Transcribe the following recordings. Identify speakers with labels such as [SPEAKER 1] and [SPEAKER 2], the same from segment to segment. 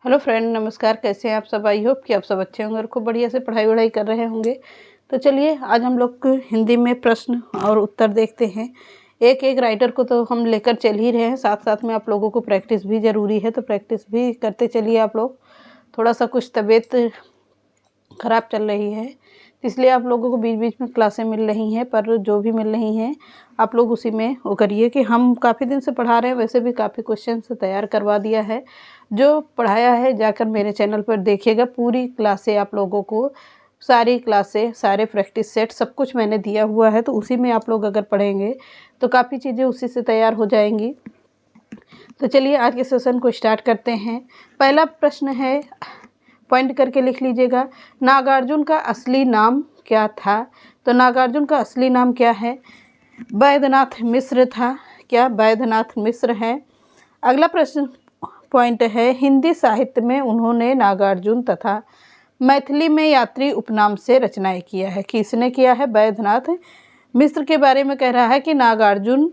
[SPEAKER 1] Hello friend, नमस्कार। कैसे हैं आप सब? आई होप कि आप सब अच्छे होंगे और खूब बढ़िया से पढ़ाई वढ़ाई कर रहे होंगे। तो चलिए आज हम लोग हिंदी में प्रश्न और उत्तर देखते हैं। एक एक राइटर को तो हम लेकर चल ही रहे हैं, साथ साथ में आप लोगों को प्रैक्टिस भी ज़रूरी है, तो प्रैक्टिस भी करते चलिए आप लोग। थोड़ा सा कुछ तबीयत ख़राब चल रही है, इसलिए आप लोगों को बीच बीच में क्लासें मिल रही हैं, पर जो भी मिल रही हैं आप लोग उसी में वो करिए कि हम काफ़ी दिन से पढ़ा रहे हैं। वैसे भी काफ़ी क्वेश्चन तैयार करवा दिया है, जो पढ़ाया है जाकर मेरे चैनल पर देखिएगा। पूरी क्लासें आप लोगों को, सारी क्लासें, सारे प्रैक्टिस सेट सब कुछ मैंने दिया हुआ है, तो उसी में आप लोग अगर पढ़ेंगे तो काफ़ी चीज़ें उसी से तैयार हो जाएंगी। तो चलिए आज के सेशन को स्टार्ट करते हैं। पहला प्रश्न है, पॉइंट करके लिख लीजिएगा। नागार्जुन का असली नाम क्या था? तो नागार्जुन का असली नाम क्या है? वैद्यनाथ मिश्र था। क्या वैद्यनाथ मिश्र है? अगला प्रश्न पॉइंट है, हिंदी साहित्य में उन्होंने नागार्जुन तथा मैथिली में यात्री उपनाम से रचनाएं किया है। किसने किया है? वैद्यनाथ मिश्र के बारे में कह रहा है कि नागार्जुन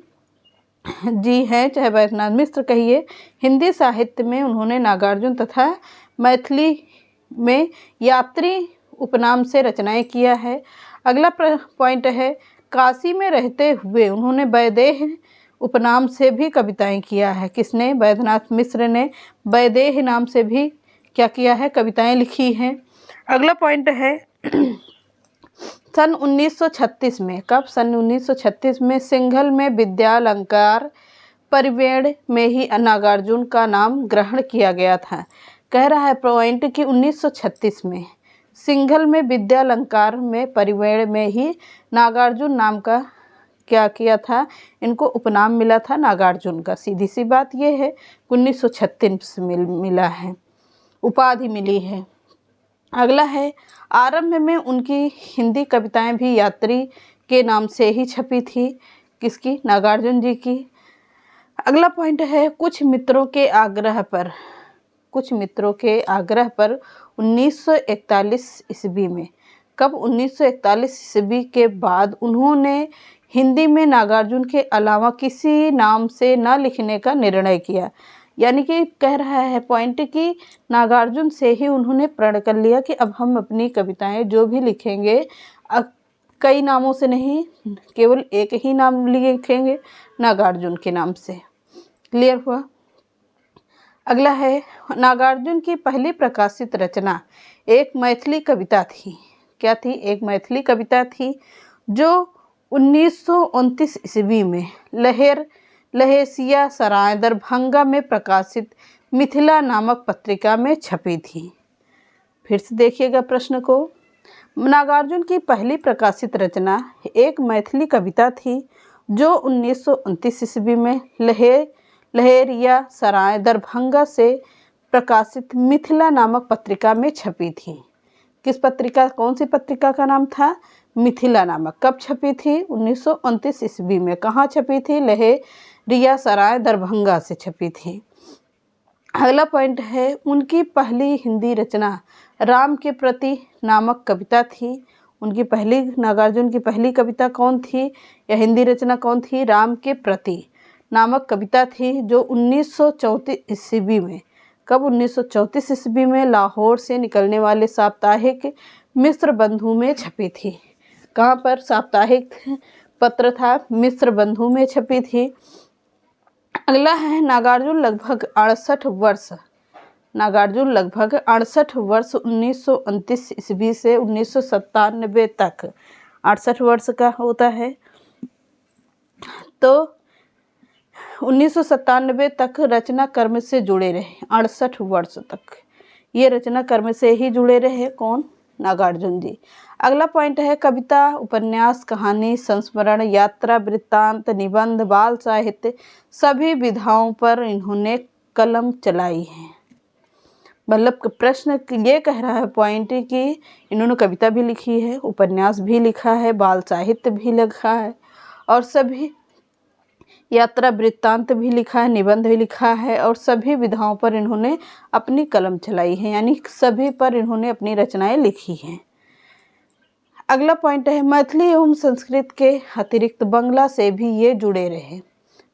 [SPEAKER 1] जी हैं, चाहे वैद्यनाथ मिश्र कहिए, हिंदी साहित्य में उन्होंने नागार्जुन तथा मैथिली में यात्री उपनाम से रचनाएं किया है। अगला पॉइंट है, काशी में रहते हुए उन्होंने वैदेह उपनाम से भी कविताएं किया है। किसने? वैद्यनाथ मिश्र ने वैदेह नाम से भी क्या किया है? कविताएं लिखी हैं। अगला पॉइंट है, सन 1936 में, कब? सन 1936 में सिंघल में विद्यालंकार परिवेण में ही नागार्जुन का नाम ग्रहण किया गया था। कह रहा है पॉइंट कि 1936 में सिंघल में विद्यालंकार में परिवेण में ही नागार्जुन नाम का क्या किया था? इनको उपनाम मिला था नागार्जुन का। सीधी सी बात ये है, 1936 मिला है, उपाधि मिली है। अगला है, आरंभ में उनकी हिंदी कविताएं भी यात्री के नाम से ही छपी थी। किसकी? नागार्जुन जी की। अगला पॉइंट है, कुछ मित्रों के आग्रह पर 1941 ईस्वी में, कब? 1941 ईस्वी के बाद उन्होंने हिंदी में नागार्जुन के अलावा किसी नाम से न लिखने का निर्णय किया। यानी कि कह रहा है पॉइंट कि नागार्जुन से ही उन्होंने प्रण कर लिया कि अब हम अपनी कविताएं जो भी लिखेंगे कई नामों से नहीं, केवल एक ही नाम लिखेंगे, नागार्जुन के नाम से। क्लियर हुआ? अगला है, नागार्जुन की पहली प्रकाशित रचना एक मैथिली कविता थी। क्या थी? एक मैथिली कविता थी, जो 1929 ईस्वी में लहेसिया सराय दरभंगा में प्रकाशित मिथिला नामक पत्रिका में छपी थी। फिर से देखिएगा प्रश्न को। नागार्जुन की पहली प्रकाशित रचना एक मैथिली कविता थी, जो 1929 ईस्वी में लहेरिया सराय दरभंगा से प्रकाशित मिथिला नामक पत्रिका में छपी थी। किस पत्रिका? कौन सी पत्रिका का नाम था? मिथिला नामक। कब छपी थी? 1929 ईस्वी में। कहाँ छपी थी? लहेरिया सराय दरभंगा से छपी थी। अगला पॉइंट है, उनकी पहली हिंदी रचना राम के प्रति नामक कविता थी। उनकी पहली, नागार्जुन की पहली कविता कौन थी या हिंदी रचना कौन थी? राम के प्रति नामक कविता थी, जो 1934 ईस्वी में, कब? 1934 ईस्वी में लाहौर से निकलने वाले साप्ताहिक मिश्र बंधु में छपी थी। कहाँ पर साप्ताहिक पत्र था? मिश्र बंधु में छपी थी। अगला है, नागार्जुन लगभग 68 वर्ष 1929 ईस्वी से 1997 तक 68 वर्ष का होता है, तो 1997 तक रचना कर्म से जुड़े रहे। 68 वर्ष तक ये रचना कर्म से ही जुड़े रहे। कौन? नागार्जुन जी। अगला पॉइंट है, कविता, उपन्यास, कहानी, संस्मरण, यात्रा, वृत्तांत, निबंध, बाल साहित्य सभी विधाओं पर इन्होंने कलम चलाई है। मतलब प्रश्न ये कह रहा है पॉइंट कि इन्होंने कविता भी लिखी है, उपन्यास भी लिखा है, बाल साहित्य भी लिखा है, और सभी यात्रा वृत्तांत भी लिखा है, निबंध भी लिखा है, और सभी विधाओं पर इन्होंने अपनी कलम चलाई है, यानी सभी पर इन्होंने अपनी रचनाएं लिखी हैं। अगला पॉइंट है, मैथिली एवं संस्कृत के अतिरिक्त बंगला से भी ये जुड़े रहे।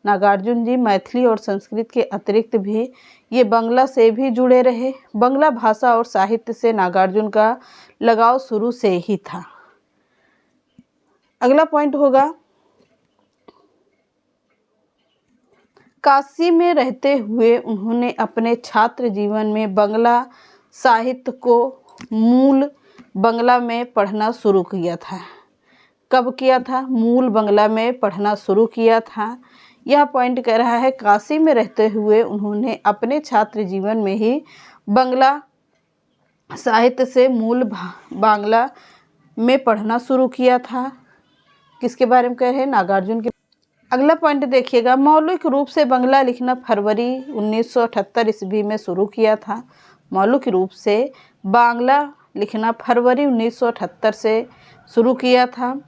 [SPEAKER 1] नागार्जुन जी मैथिली और संस्कृत के अतिरिक्त भी ये बांग्ला से भी जुड़े रहे। बांग्ला भाषा और साहित्य से नागार्जुन का लगाव शुरू से ही था। अगला पॉइंट होगा, काशी में रहते हुए उन्होंने अपने छात्र जीवन में बांग्ला साहित्य को मूल बांग्ला में पढ़ना शुरू किया था। कब किया था? मूल बांग्ला में पढ़ना शुरू किया था। यह पॉइंट कह रहा है काशी में रहते हुए उन्होंने अपने छात्र जीवन में ही बांग्ला साहित्य से मूल बांग्ला में पढ़ना शुरू किया था। किसके बारे में कह रहे हैं? नागार्जुन के। अगला पॉइंट देखिएगा, मौलिक रूप से बांग्ला लिखना फरवरी 1978 ईस्वी में शुरू किया था। मौलिक रूप से बांग्ला लिखना फरवरी 1978 से शुरू किया था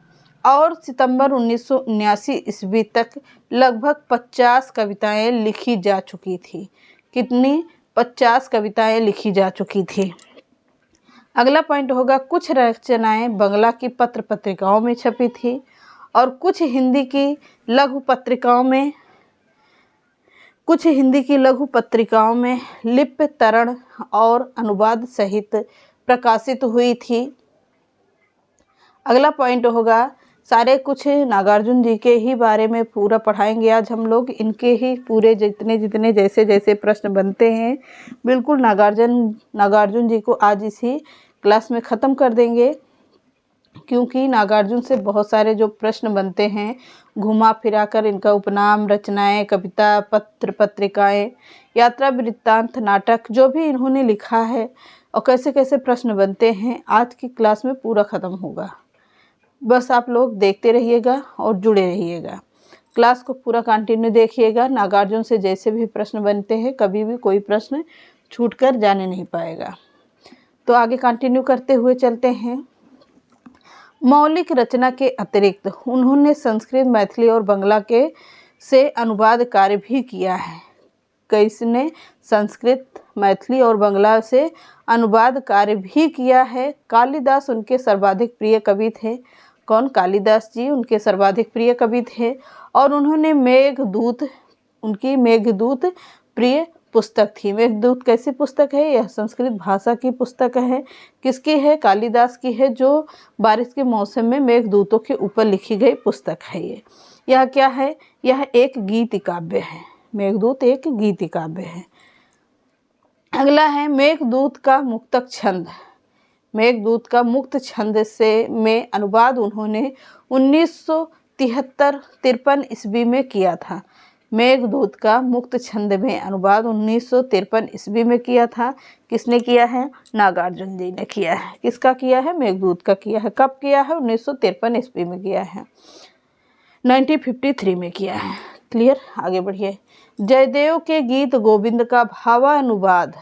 [SPEAKER 1] और सितंबर 1979 ईस्वी तक लगभग 50 कविताएं लिखी जा चुकी थी। कितनी? 50 कविताएं लिखी जा चुकी थी। अगला पॉइंट होगा, कुछ रचनाएं बांग्ला की पत्र पत्रिकाओं में छपी थी और कुछ हिंदी की लघु पत्रिकाओं में लिप्यतरण और अनुवाद सहित प्रकाशित हुई थी। अगला पॉइंट होगा, सारे कुछ नागार्जुन जी के ही बारे में पूरा पढ़ाएंगे आज हम लोग। इनके ही पूरे जितने जैसे जैसे प्रश्न बनते हैं बिल्कुल नागार्जुन जी को आज इसी क्लास में ख़त्म कर देंगे, क्योंकि नागार्जुन से बहुत सारे जो प्रश्न बनते हैं घुमा फिरा कर इनका उपनाम, रचनाएं, कविता, पत्र पत्रिकाएं, यात्रा वृत्तांत, नाटक जो भी इन्होंने लिखा है और कैसे कैसे प्रश्न बनते हैं आज की क्लास में पूरा ख़त्म होगा। बस आप लोग देखते रहिएगा और जुड़े रहिएगा। क्लास को पूरा कंटिन्यू देखिएगा। नागार्जुन से जैसे भी प्रश्न बनते हैं कभी भी कोई प्रश्न छूट कर जाने नहीं पाएगा। तो आगे कंटिन्यू करते हुए चलते हैं। मौलिक रचना के अतिरिक्त उन्होंने संस्कृत, मैथिली और बांग्ला के से अनुवाद कार्य भी किया है। किसने? संस्कृत, मैथिली और बांग्ला से अनुवाद कार्य भी किया है। कालिदास उनके सर्वाधिक प्रिय कवि थे। कौन? कालिदास जी उनके सर्वाधिक प्रिय कवि थे और उन्होंने मेघदूत, उनकी मेघदूत प्रिय पुस्तक थी। मेघदूत कैसी पुस्तक है? यह संस्कृत भाषा की पुस्तक है। किसकी है? कालिदास की है, जो बारिश के मौसम में मेघदूतों के ऊपर लिखी गई पुस्तक है। यह क्या है? यह एक गीति काव्य है। मेघदूत एक गीति काव्य है। अगला है मेघदूत का मुक्तक छंद। मेघदूत का मुक्त छंद से में अनुवाद उन्होंने 1953 ईस्वी में किया था। मेघदूत का मुक्त छंद में अनुवाद 1953 ईस्वी में किया था। किसने किया है? नागार्जुन जी ने किया है। किसका किया है? मेघदूत का किया है। कब किया है? 1953 ईस्वी में किया है। 1953 में किया है। क्लियर? आगे बढ़िए। जयदेव के गीत गोविंद का भावानुवाद,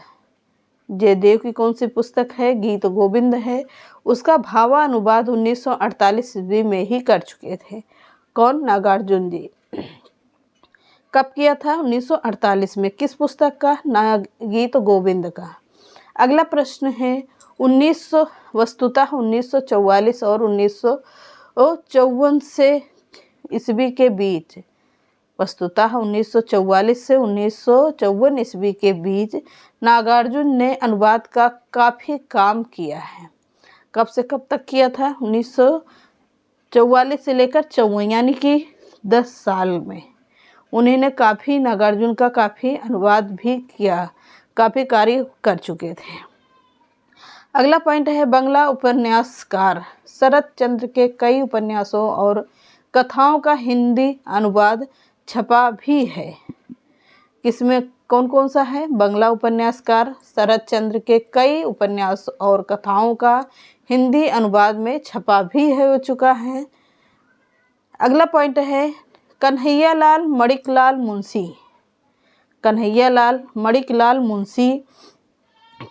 [SPEAKER 1] जयदेव की कौन सी पुस्तक है? गीत गोविंद है। उसका भावानुवाद 1948 ईस्वी में ही कर चुके थे। कौन? नागार्जुन जी। कब किया था? 1948 में। किस पुस्तक का? गीत गोविंद का। अगला प्रश्न है, वस्तुतः 1944 और 1954 से ईस्वी के बीच, वस्तुतः 1944 से 1954 ईस्वी के बीच नागार्जुन ने अनुवाद का काफ़ी काम किया है। कब से कब तक किया था? 1944 से लेकर 54, यानी कि 10 साल में उन्होंने नागार्जुन का काफ़ी अनुवाद भी किया, काफ़ी कार्य कर चुके थे। अगला पॉइंट है, बांग्ला उपन्यासकार शरत चंद्र के कई उपन्यासों और कथाओं का हिंदी अनुवाद छपा भी है। किसमें? कौन कौन सा है? बांग्ला उपन्यासकार शरत चंद्र के कई उपन्यास और कथाओं का हिंदी अनुवाद में छपा भी हो चुका है। अगला पॉइंट है, कन्हैयालाल मणिकलाल मुंशी। कन्हैयालाल मणिकलाल मुंशी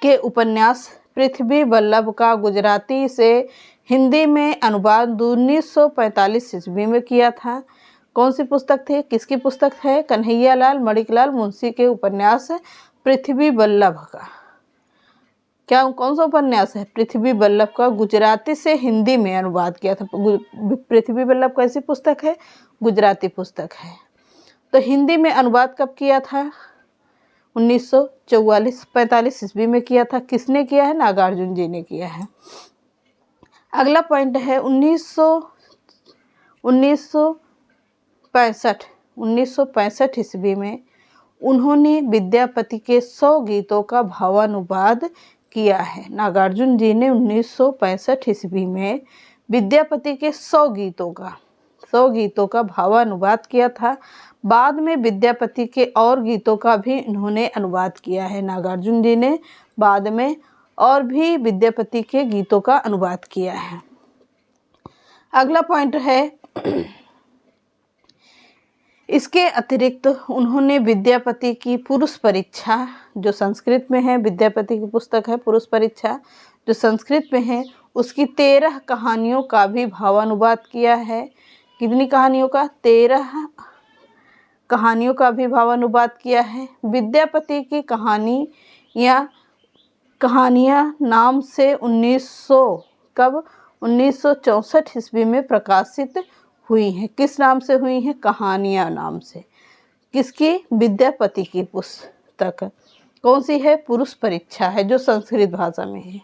[SPEAKER 1] के उपन्यास पृथ्वी वल्लभ का गुजराती से हिंदी में अनुवाद 1945 ईस्वी में किया था। कौन सी पुस्तक थी? किसकी पुस्तक है? कन्हैयालाल मणिकलाल मुंशी के उपन्यास पृथ्वी वल्लभ का। क्या कौन सा उपन्यास है? पृथ्वी वल्लभ का गुजराती से हिंदी में अनुवाद किया था। पृथ्वी वल्लभ कैसी पुस्तक है? गुजराती पुस्तक है। तो हिंदी में अनुवाद कब किया था? 1945 ईस्वी में किया था। किसने किया है? नागार्जुन जी ने किया है। अगला पॉइंट है 1965 ईस्वी में उन्होंने विद्यापति के 100 गीतों का भावानुवाद किया है। नागार्जुन जी ने 1965 ईस्वी में विद्यापति के 100 गीतों का भावानुवाद किया था। बाद में विद्यापति के और गीतों का भी इन्होंने अनुवाद किया है। नागार्जुन जी ने बाद में और भी विद्यापति के गीतों का अनुवाद किया है। अगला पॉइंट है इसके अतिरिक्त उन्होंने विद्यापति की पुरुष परीक्षा, जो संस्कृत में है, विद्यापति की पुस्तक है पुरुष परीक्षा, जो संस्कृत में है, उसकी 13 कहानियों का भी भावानुवाद किया है। कितनी कहानियों का? 13 कहानियों का भी भावानुवाद किया है। विद्यापति की कहानियाँ नाम से 1964 ईस्वी में प्रकाशित हुई हैं। किस नाम से हुई हैं? कहानियाँ नाम से। किसकी? विद्यापति की पुस्तक। कौन सी है? पुरुष परीक्षा है, जो संस्कृत भाषा में है।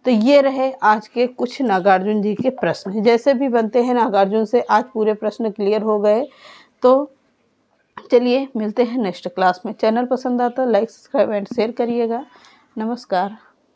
[SPEAKER 1] तो ये रहे आज के कुछ नागार्जुन जी के प्रश्न। जैसे भी बनते हैं नागार्जुन से, आज पूरे प्रश्न क्लियर हो गए। तो चलिए मिलते हैं नेक्स्ट क्लास में। चैनल पसंद आता है लाइक, सब्सक्राइब एंड शेयर करिएगा। नमस्कार।